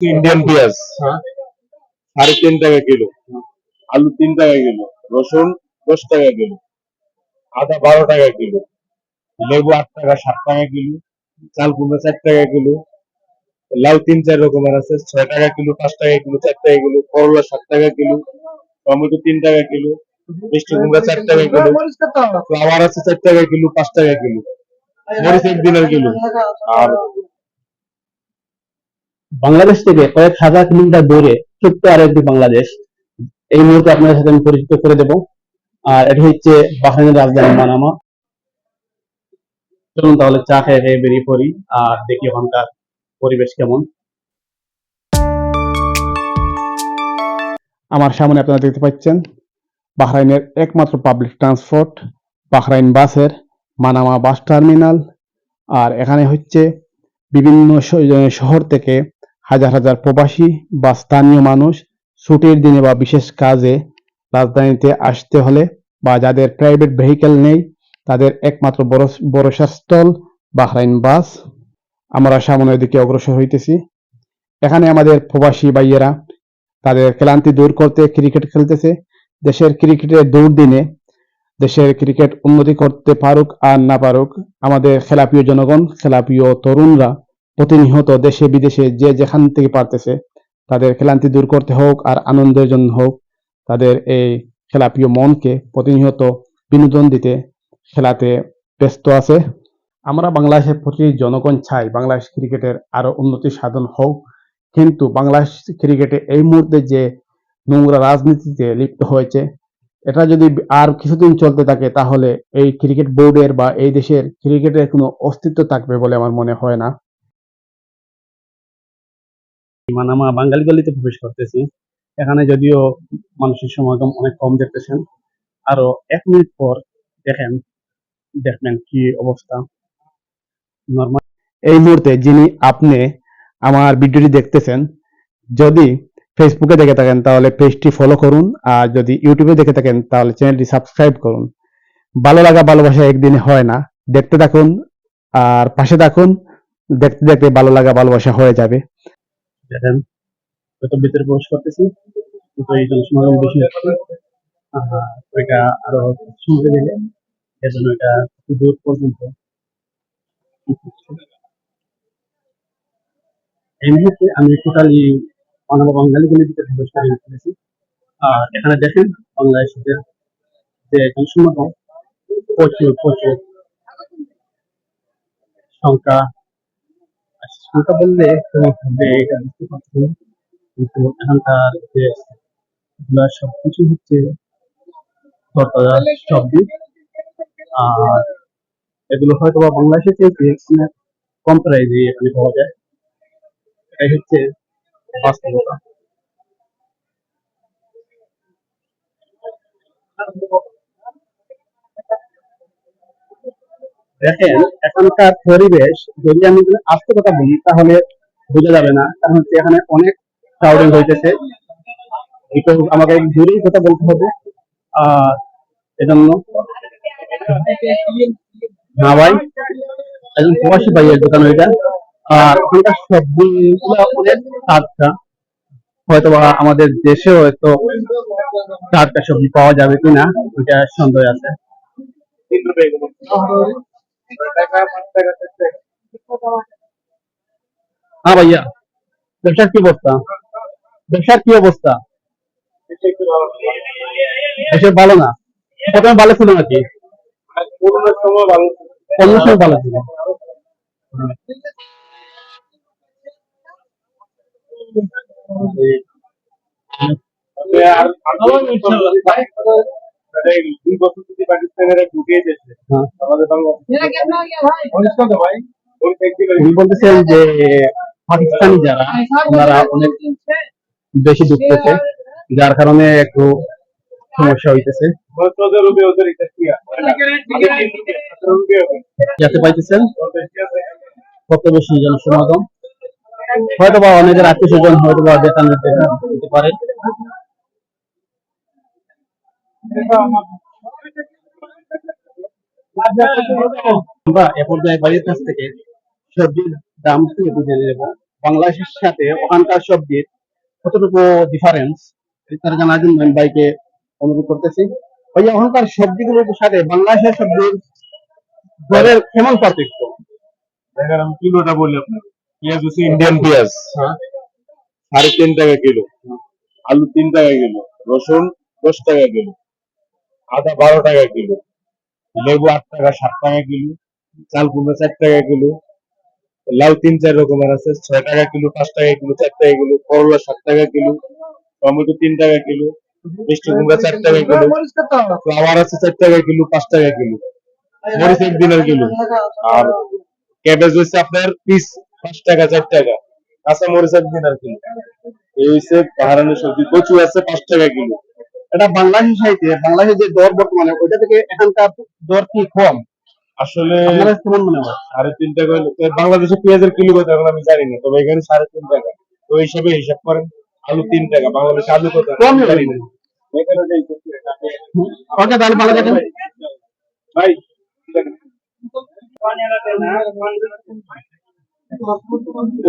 Indian পেঁয়াজ 3.5 টাকা kilo, আলু 3 টাকা কিলো, রসুন 10 টাকা কিলো, আদা 12 টাকা কিলো, লেবু 8 টাকা 7 টাকা কিলো, চাল কুমড়া 4 টাকা কিলো, লাউ 3-4 রকমের আছে, 6 টাকা কিলো, 5 টাকা কিলো, 4 টাকা কিলো, করলা 7 টাকা কিলো, টমেটো 3 টাকা কিলো, মিষ্টি কুমড়া 4 টাকা কিলো, ফ্লাওয়ার আছে 4 টাকা কিলো, 5 টাকা কিলো, মরিচ 1 দিনের কিলো। আর বাংলাদেশ থেকে কয়েক হাজার কিলোমিটার দূরে ছোট্ট আরেকটি বাংলাদেশ এই মুহূর্তে আপনাদের সাথে আমি পরিচিত করে দেব। আর এটি হচ্ছে বাহরাইনের রাজধানী মানামা। চলুন তাহলে চা খেয়ে খেয়ে বেরিয়ে পড়ি আর দেখি ওখানকার পরিবেশ কেমন। আমার সামনে আপনারা দেখতে পাচ্ছেন বাহরাইনের একমাত্র পাবলিক ট্রান্সপোর্ট বাহরাইন বাসের মানামা বাস টার্মিনাল। আর এখানে হচ্ছে বিভিন্ন শহর থেকে হাজার হাজার প্রবাসী বা স্থানীয় মানুষ ছুটির দিনে বা বিশেষ কাজে রাজধানীতে আসতে হলে বা যাদের প্রাইভেট ভেহিকেল নেই তাদের একমাত্র ভরসাস্থল বাহরাইন বাস। আমরা সামনের দিকে অগ্রসর হইতেছি। এখানে আমাদের প্রবাসী ভাইয়েরা তাদের ক্লান্তি দূর করতে ক্রিকেট খেলতেছে। দেশের ক্রিকেটের দুর্দিনে দেশের ক্রিকেট উন্নতি করতে পারুক আর না পারুক, আমাদের খেলাপ্রিয় জনগণ, খেলাপ্রিয় তরুণরা প্রতিনিয়ত দেশে বিদেশে যে যেখান থেকে পারতেছে তাদের ক্লান্তি দূর করতে হোক আর আনন্দের জন্য হোক, তাদের এই খেলাপ্রিয় মনকে প্রতিনিয়ত বিনোদন দিতে খেলাতে ব্যস্ত আছে। আমরা বাংলাদেশের প্রতি জনগণ চাই বাংলাদেশ ক্রিকেটের আরো উন্নতি সাধন হোক, কিন্তু বাংলাদেশ ক্রিকেটে এই মুহূর্তে যে নোংরা রাজনীতিতে লিপ্ত হয়েছে এটা যদি আর কিছুদিন চলতে থাকে তাহলে এই ক্রিকেট বোর্ডের বা এই দেশের ক্রিকেটের কোনো অস্তিত্ব থাকবে বলে আমার মনে হয় না। মানামা বাঙালি গলিতে প্রবেশ করতেছি। এখানে যদিও মানুষের সমাগম অনেক কম দেখতেছেন, আরো 1 মিনিট পর দেখবেন কি অবস্থা। নরমাল এই মুহূর্তে যিনি আপনি আমার ভিডিওটি দেখতেছেন, যদি ফেসবুকে দেখে থাকেন তাহলে পেজটি ফলো করুন, আর যদি ইউটিউবে দেখে থাকেন তাহলে চ্যানেলটি সাবস্ক্রাইব করুন। ভালো লাগা ভালোবাসা একদিনে হয় না, দেখতে থাকুন আর পাশে থাকুন, দেখতে দেখতে ভালো লাগা ভালোবাসা হয়ে যাবে। দেখেন যত ভিতরে প্রবেশ করতেছি তত এই জনসমাগম বেশি হচ্ছে। এটা আরো শুনতে দিলে এজন্য এটা দূর পর্যন্ত। এই মুহূর্তে আমি টোটালি বাঙালি গলিতে প্রবেশ করে ফেলেছি। আর এখানে দেখেন বাংলাদেশের যে জনসমাগম প্রচুর প্রচুর সংখ্যা। সংখ্যা বললে হবে এটা বুঝতে পারছি, কিন্তু এখানকার যে সবকিছু হচ্ছে শব্দ। আর এগুলো হয়তো বা বাংলাদেশের চেয়ে কম প্রাইজে এখানে পাওয়া যায়, এটাই হচ্ছে বাস্তবতা। দেখেন এখানকার পরিবেশ, যদি আমি আস্তে কথা বলি তাহলে বোঝা যাবে না, কারণ হচ্ছে এখানে অনেক ক্রাউডিং হইতেছে, একটু আমাকে দূরেই কথা বলতে হবে। আর এজন্য না ভাই, একজন প্রবাসী ভাইয়ের দোকান ওইটা। আর ওখানকার সবজিগুলো অনেক টাটকা, হয়তো বা আমাদের দেশে হয়তো টাটকা সবজি পাওয়া যাবে কিনা ওইটা সন্দেহ আছে। হ্যাঁ ভাইয়া, ব্যবসার কি অবস্থা? ব্যবসার কি অবস্থা? এসব ভালো না, প্রথমে ভালো ছিল নাকি? করোনার সময় ভালো ছিল। উনি বলতেছেন যে পাকিস্তানি যারা ওনারা অনেক বেশি ঢুকতেছে, যার কারণে একটু সমস্যা হইতেছে। যাতে পাইতেছেন কত বেশি জনসমাগম, হয়তো বা অনেকের আত্মীয় স্বজন হয়তো বা দেখানো দিতে পারে। আমরা এ পর্যায়ে বাড়ির কাছ থেকে সবজির দাম থেকে বুঝে নেব বাংলাদেশের সাথে ওখানকার সবজির কতটুকু ডিফারেন্স তার জানার জন্য আমি ভাইকে অনুরোধ করতেছি। ভাইয়া, ওখানকার সবজিগুলোর সাথে বাংলাদেশের সবজির দরের কেমন পার্থক্য? দেখেন আমি কিলোটা বলি আপনাকে, পেঁয়াজ হচ্ছে ইন্ডিয়ান পেঁয়াজ হ্যাঁ, 3.5 টাকা কিলো, আলু 3 টাকা কিলো, রসুন 10 টাকা কিলো, আদা 12 টাকা কিলো, লেবু 8 টাকা 7 টাকা কিলো, চাল কুমড়া 4 টাকা কিলো, লাউ 3-4 রকমের আছে, 6 টাকা কিলো, 5 টাকা কিলো, 4 টাকা কিলো, করলা 7 টাকা কিলো, টমেটো 3 টাকা কিলো, মিষ্টি কুমড়া 4 টাকা কিলো, ফ্লাওয়ার আছে 4 টাকা কিলো, 5 টাকা কিলো, মরিচ 1 দিনের কিলো, আর ক্যাবেজ হচ্ছে আপনার পিস 5 টাকা 4 টাকা, কাঁচা মরিচ 1 দিনের কিলো। এই হচ্ছে বাহারানের সবজি। কচু আছে 5 টাকা কিলো। এটা বাংলাদেশের সাইতে বাংলাদেশের যে দর বর্তমানে ওইটা থেকে এখানকার দর কি কম? আসলে আপনার কাছে কেমন মনে হয়? 3.5 টাকা হলো। তো বাংলাদেশে পেঁয়াজের কিলো কত এখন আমি জানি না, তবে এখানে 3.5 টাকা। তো এই হিসাবে হিসাব করেন, আলু 3 টাকা, বাংলাদেশে আলু কত এখন কম আমি হবে জানি না। না। এখানে যেই ওকে, তাহলে ভালো থাকেন। ভাই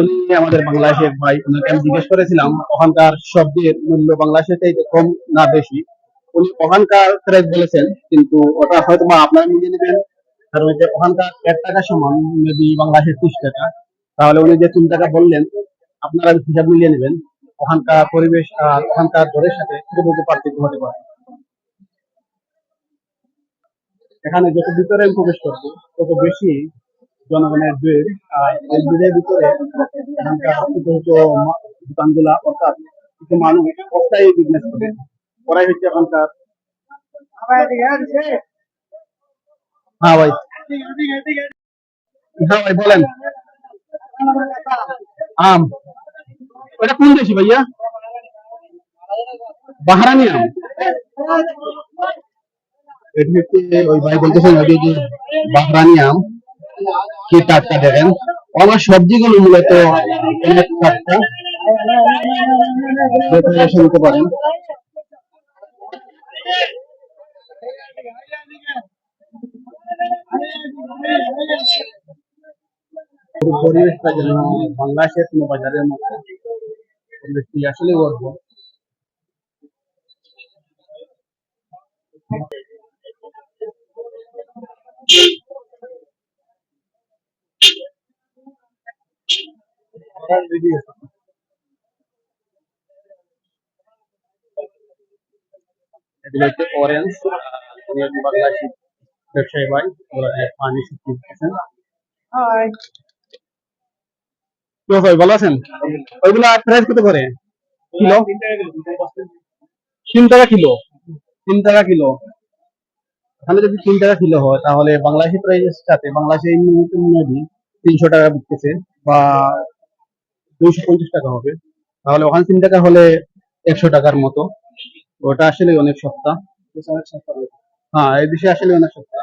উনি আমাদের বাংলাদেশের ভাই, ওনাকে আমি জিজ্ঞেস করেছিলাম ওখানকার সবজির মূল্য বাংলাদেশের চাইতে কম না বেশি। উনি ওখানকার প্রাইস বলেছেন, কিন্তু ওটা হয়তো বা আপনারা মিলিয়ে নেবেন। কারণ ওই যে ওখানকার 1 টাকা সমান যদি বাংলাদেশের 30 টাকা, তাহলে উনি যে 3 টাকা বললেন আপনারা হিসাব মিলিয়ে নেবেন ওখানকার পরিবেশ আর ওখানকার দরের সাথে কতটুকু পার্থক্য হতে পারে। এখানে যত ভিতরে আমি প্রবেশ করবো তত বেশি জনগণের ভিড়। আর এই ভিড়ের ভিতরে এখানকার ছোট ছোট দোকানগুলা, অর্থাৎ কিছু মানুষ অস্থায়ী বিজনেস করে, ওরাই হচ্ছে এখানকার। হ্যাঁ ভাই, হ্যাঁ ভাই বলেন। আম, ওটা কোন দেশি ভাইয়া? বাহারানি আম? এটি হচ্ছে ওই ভাই বলতেছেন ওই যে বাহরানি আম, কি টাটকা দেখেন। আমার সবজিগুলো মূলত অনেক টাটকা, দেখে এসে নিতে পারেন। পরিবেশটা যেন বাংলাদেশের কোনো বাজারের মতো, পরিবেশটি আসলে অদ্ভুত। এগুলো হচ্ছে অরেঞ্জ, বাংলাদেশি ব্যবসায়ী ভাই, ওরা পানি সবজি দিতেছেন। তো ভাই ভালো আছেন? ওইগুলো প্রাইস কত করে কিলো? 3 টাকা কিলো? 3 টাকা কিলো? তাহলে যদি 3 টাকা কিলো হয় তাহলে বাংলাদেশি প্রাইসের সাথে বাংলাদেশে এই মুহূর্তে মেবি 300 টাকা বিকতেছে, বা 250 টাকা হবে। তাহলে ওখানে 3 টাকা হলে 100 টাকার মতো। ওটা আসলে অনেক সস্তা। হ্যাঁ, এই দেশে আসলে অনেক সস্তা।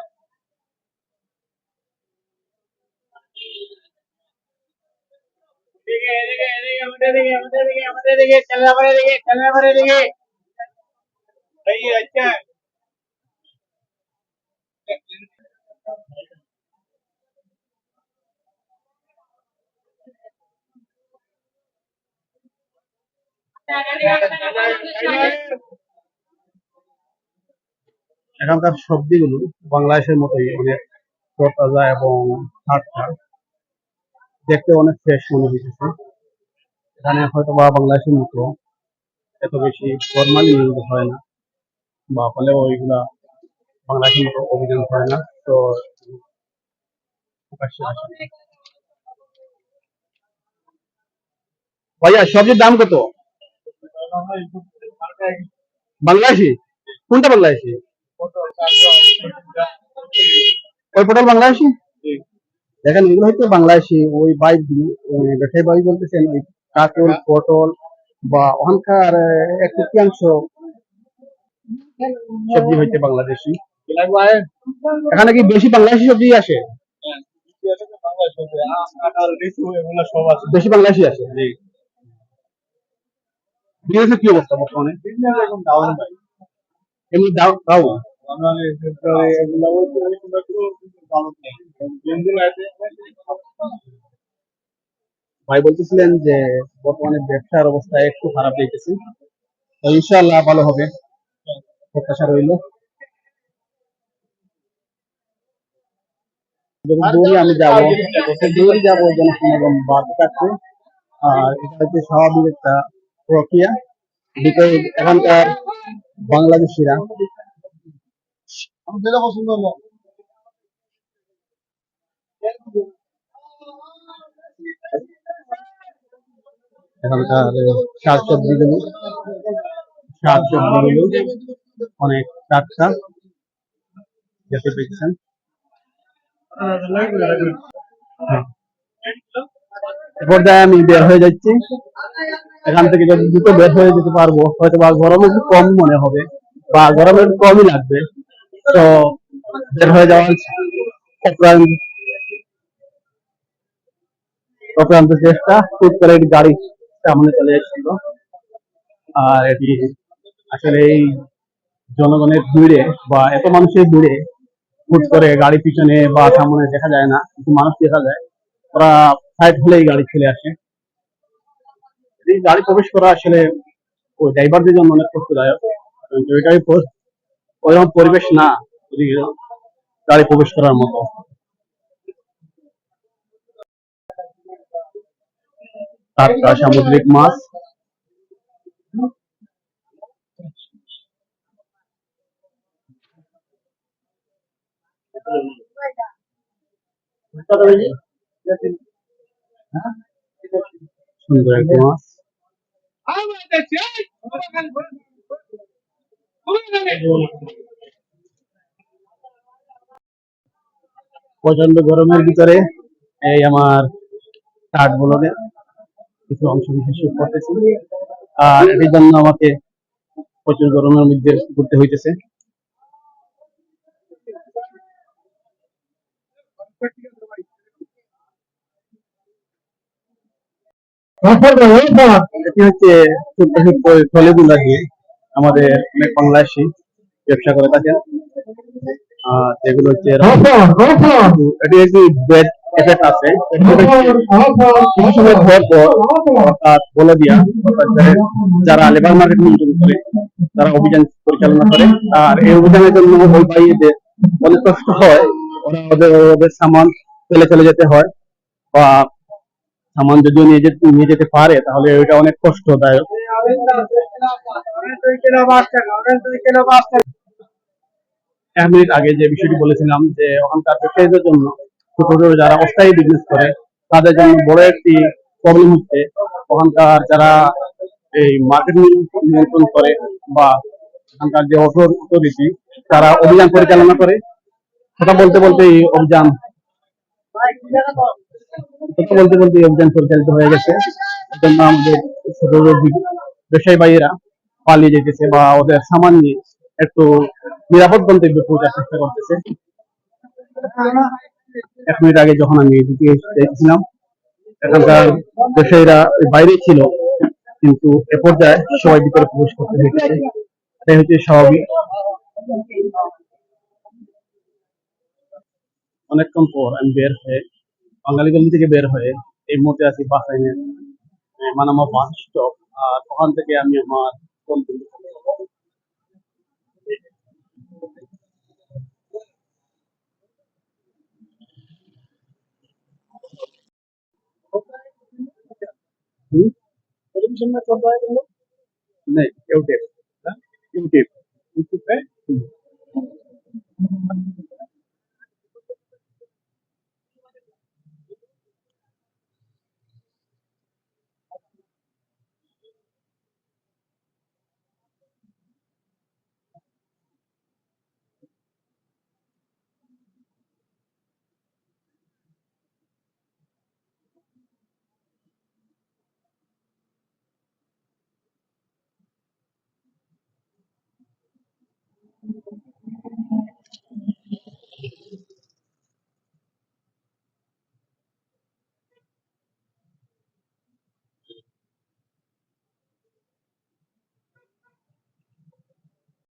এখানকার সবজিগুলো বাংলাদেশের মতোই অনেক তরতাজা এবং টাটকা, দেখতে অনেক ফ্রেশ মনে হইতেছে। এখানে হয়তো বা বাংলাদেশের মতো এত বেশি ফরমালি ইউজ হয় না, বা হলেও ওইগুলা বাংলাদেশের মতো অভিযান হয় না। তো প্রকাশ্যে আসে। ভাইয়া, সবজির দাম কত বাংলাদেশি? কোনটা বাংলাদেশি? ওই পটল বাংলাদেশি? দেখেন, এগুলো হচ্ছে বাংলাদেশি। ওই ভাই ব্যবসায়ী ভাই বলতেছেন ওই কাঁকল, পটল বা ওখানকার এক তৃতীয়াংশ সবজি হচ্ছে বাংলাদেশি। এখানে কি বেশি বাংলাদেশি সবজি আসে? বেশি বাংলাদেশি আসে। বিদেশে কি অবস্থা বর্তমানে? এমনি দাও দাও। ভাই বলতেছিলেন যে বর্তমানে ব্যবসার অবস্থা একটু খারাপ দেখতেছি, তো ইনশাআল্লাহ ভালো হবে, প্রত্যাশা রইল। যত দূরই আমি যাবো, যত দূরই যাবো জনসমাগম বাড়তে থাকবে। আর এটা হচ্ছে স্বাভাবিক একটা প্রক্রিয়া, বিকজ এখানকার বাংলাদেশিরা এখানকার শাক সবজিগুলো অনেক টাটকা, যেতে পেরেছেন। পর্যায়ে আমি বের হয়ে যাচ্ছি এখান থেকে, যদি দ্রুত বের হয়ে যেতে পারবো, হয়তো বা গরম একটু কম মনে হবে বা গরম একটু কমই লাগবে, তো বের হয়ে যাওয়ার অপ্রাণ অক্লান্ত চেষ্টা। হুট করে একটি গাড়ি সামনে চলে এসেছিল, আর এটি আসলে এই জনগণের ভিড়ে বা এত মানুষের ভিড়ে হুট করে গাড়ি পিছনে বা সামনে দেখা যায় না, কিছু মানুষ দেখা যায়, ওরা সাইড হলেই গাড়ি চলে আসে। এই গাড়ি প্রবেশ করা আসলে ওই ড্রাইভারদের জন্য অনেক কষ্টদায়ক, কারণ ওইটাই ওইরকম পরিবেশ না ওদিকে গাড়ি প্রবেশ করার মতো। টাটকা সামুদ্রিক মাছ, সুন্দর একটি মাছ। প্রচন্ড গরমের ভিতরে এই আমার কাঠ গুলোকে কিছু অংশ বিশেষ করতেছি, আর এটির জন্য আমাকে প্রচুর গরমের মধ্যে ঘুরতে হইতেছে। এটি হচ্ছে ছোট্ট ছোট্ট থলেগুলা দিয়ে আমাদের অনেক বাংলাদেশি ব্যবসা করে থাকেন, যেগুলো হচ্ছে এটি একটি ব্যাড এফেক্ট আছে। কিছু সময় পর পর অর্থাৎ বলে দিয়া, অর্থাৎ যারা লেবার মার্কেট নিয়ন্ত্রণ করে তারা অভিযান পরিচালনা করে, আর এই অভিযানের জন্য ওই ভাইদের অনেক কষ্ট হয়, ওরা ওদের সামান ফেলে চলে যেতে হয়, বা সামান যদিও নিয়ে যেতে পারে তাহলে ওইটা অনেক কষ্টদায়ক। 1 মিনিট আগে যে বিষয়টি বলেছিলাম যে ওখানকার ব্যবসায়ীদের জন্য, ছোট ছোট যারা অস্থায়ী বিজনেস করে তাদের জন্য বড় একটি প্রবলেম হচ্ছে, ওখানকার যারা এই মার্কেট নিয়ন্ত্রণ করে বা ওখানকার যে অথরিটি, তারা অভিযান পরিচালনা করে। কথা বলতে বলতে এই অভিযান পরিচালিত হয়ে গেছে, এজন্য আমাদের ছোট ব্যবসায়ী ভাইয়েরা পালিয়ে যেতেছে বা ওদের সামান নিয়ে একটু নিরাপদ গন্তব্যে পৌঁছার চেষ্টা করতেছে। 1 মিনিট আগে যখন আমি এদিকে দেখছিলাম, এখানকার ব্যবসায়ীরা বাইরে ছিল, কিন্তু এ পর্যায়ে সবাই ভিতরে প্রবেশ করতে হয়েছে, এটাই হচ্ছে স্বাভাবিক। অনেকক্ষণ পর আমি বের হয়ে, বাঙালি গলি থেকে বের হয়ে এই মুহূর্তে আছি বাহরাইনের মানামা বাস স্টপ, আর ওখান থেকে আমি আমার গন্তব্য। टेलीविजन में चल रहा है तुम लोग? नहीं, यूट्यूब। हाँ? यूट्यूब। यूट्यूब पे?